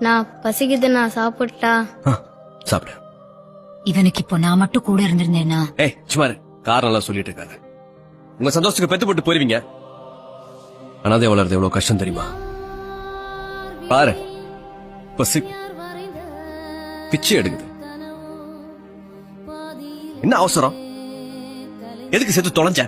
நான் பசிக்குது, நான் சாப்பிட்டா? சாப்பிடு. இவனுக்கு இப்போ நான் மட்டும் கூட இருந்திருந்தேன்னா? ஏய் சும்மா காரணம் எல்லாம் சொல்லிட்டு இருக்காரு. உங்க சந்தோஷத்துக்கு பெத்து போட்டு போயிருவீங்க. அனாதை வளர்றது எவ்வளவு கஷ்டம் தெரியுமா? பாரு பசி பிச்சை எடுக்குது. என்ன அவசரம்? எதுக்கு செத்து தொலைஞ்ச?